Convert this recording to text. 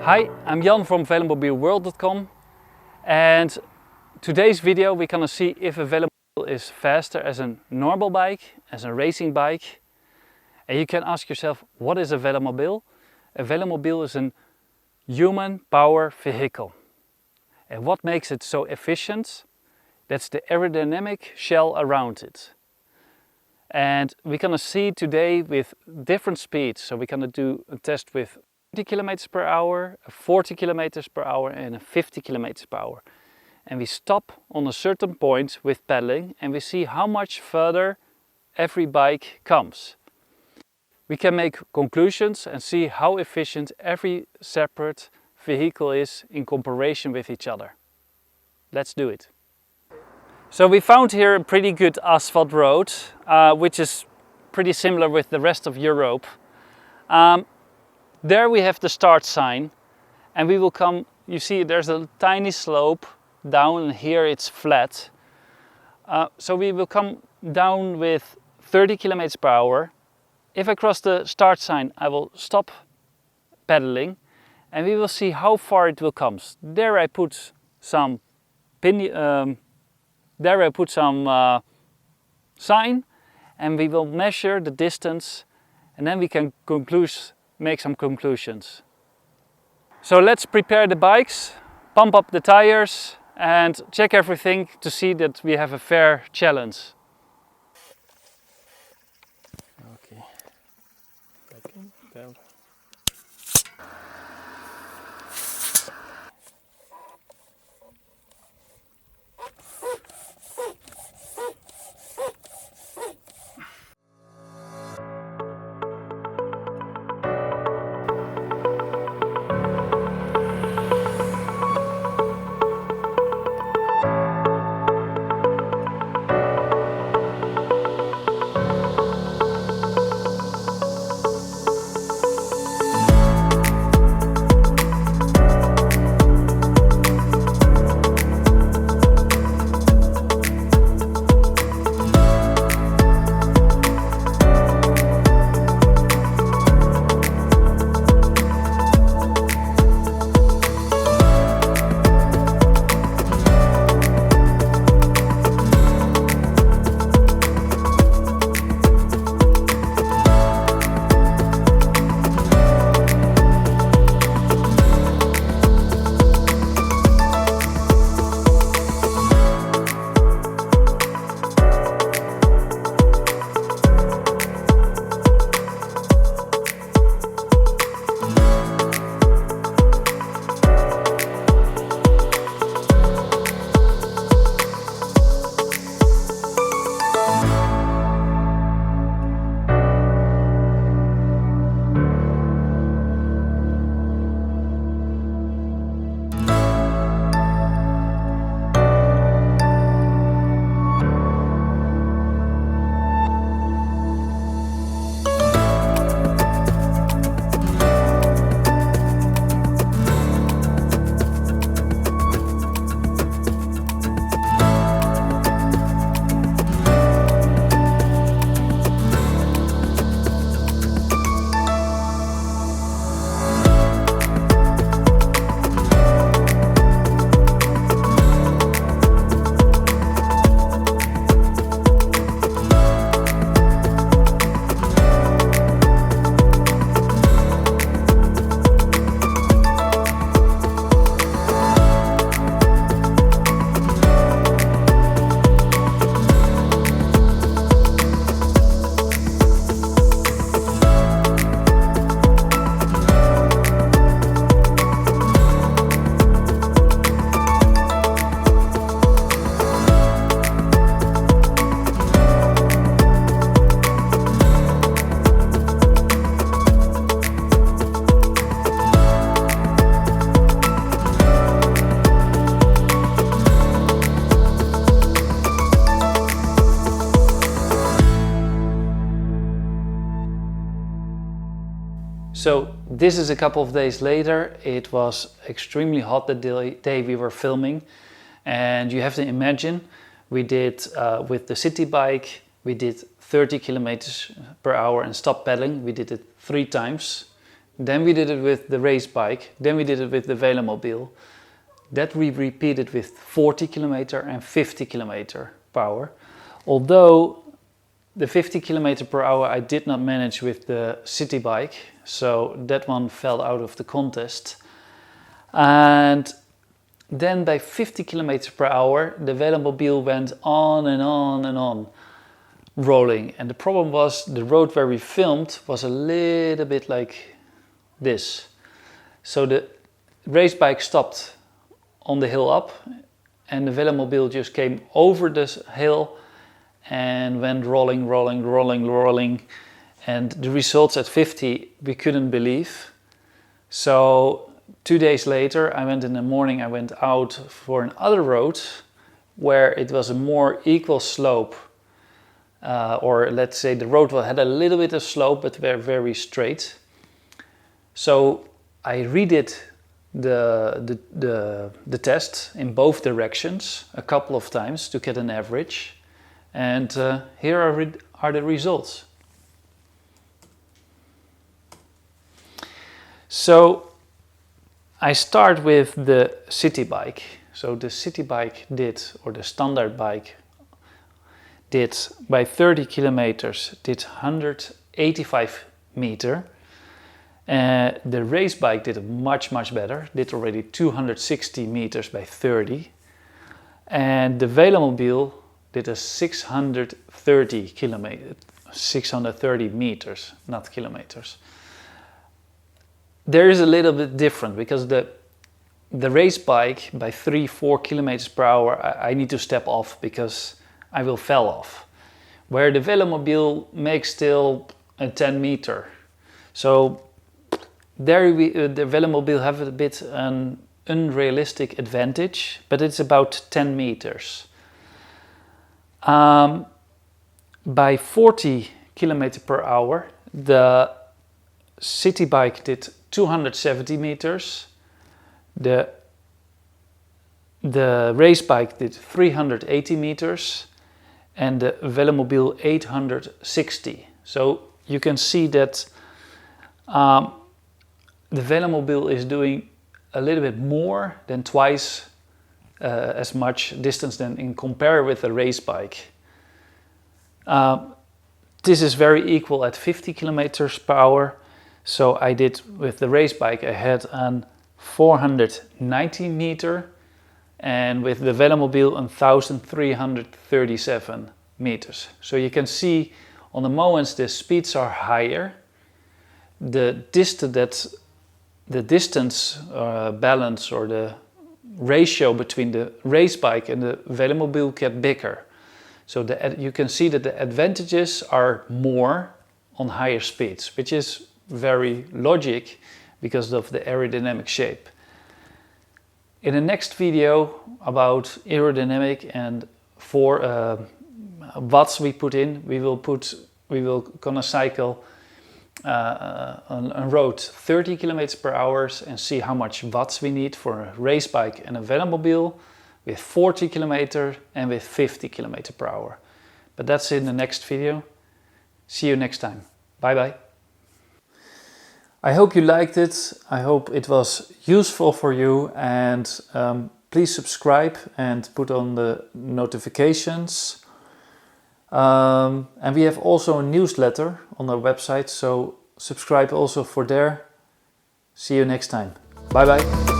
Hi, I'm Jan from VelomobileWorld.com, and today's video we're gonna see if a Velomobile is faster as a normal bike, as a racing bike. And you can ask yourself, what is a Velomobile? A Velomobile is a human power vehicle. And what makes it so efficient? That's the aerodynamic shell around it. And we're gonna see today with different speeds. So we're gonna do a test with 30 kilometers per hour, 40 kilometers per hour and 50 kilometers per hour. And we stop on a certain point with pedaling and we see how much further every bike comes. We can make conclusions and see how efficient every separate vehicle is in comparison with each other. Let's do it. So we found here a pretty good asphalt road, which is pretty similar with the rest of Europe. There we have the start sign and we will come, you see there's a tiny slope down and here it's flat. So we will come down with 30 kilometers per hour. If I cross the start sign, I will stop pedaling and we will see how far it will come. There I put some sign and we will measure the distance and then we can make some conclusions. So let's prepare the bikes, pump up the tires and check everything to see that we have a fair challenge. Okay. Back in, down. So this is a couple of days later. It was extremely hot the day we were filming. And you have to imagine, we did with the city bike, we did 30 kilometers per hour and stop pedaling. We did it 3 times. then we did it with the race bike, then we did it with the Velomobile. That we repeated with 40 km and 50 km per hour. Although the 50 km per hour I did not manage with the city bike, so that one fell out of the contest. And then by 50 km per hour, the Velomobile went on and on and on, rolling. And the problem was the road where we filmed was a little bit like this. So the race bike stopped on the hill up and the Velomobile just came over this hill and went rolling, rolling, rolling, rolling. And the results at 50 we couldn't believe. So 2 days later, I went in the morning, I went out for another road where it was a more equal slope. Or let's say the road had a little bit of slope, but were very straight. So I redid the test in both directions a couple of times to get an average. And here are the results. So I start with the city bike. So the city bike did, or the standard bike did by 30 kilometers, did 185 meter. The race bike did much better, did already 260 meters by 30. And the Velomobile did a 630 meters, not kilometers. There is a little bit different because the race bike by 3-4 kilometers per hour, I need to step off because I will fall off. Where the Velomobile makes still a 10 meter. So there the Velomobile have a bit an unrealistic advantage, but it's about 10 meters. By 40 kilometers per hour, the city bike did 270 meters. The race bike did 380 meters and the Velomobile 860. So you can see that the Velomobile is doing a little bit more than twice as much distance than in compare with the race bike. This is very equal at 50 kilometers per hour. So I did with the race bike, I had an 490 meter and with the Velomobile 1337 meters. So you can see on the moments the speeds are higher. The distance balance or the ratio between the race bike and the Velomobile get bigger. So you can see that the advantages are more on higher speeds, which is very logic because of the aerodynamic shape. In the next video about aerodynamic and for watts we put in, we will gonna cycle on road 30 kilometers per hour and see how much watts we need for a race bike and a Velomobile with 40 kilometers and with 50 kilometers per hour. But that's in the next video. See you next time. Bye bye. I hope you liked it. I hope it was useful for you, and please subscribe and put on the notifications. And we have also a newsletter on our website, so subscribe also for there. See you next time. Bye bye.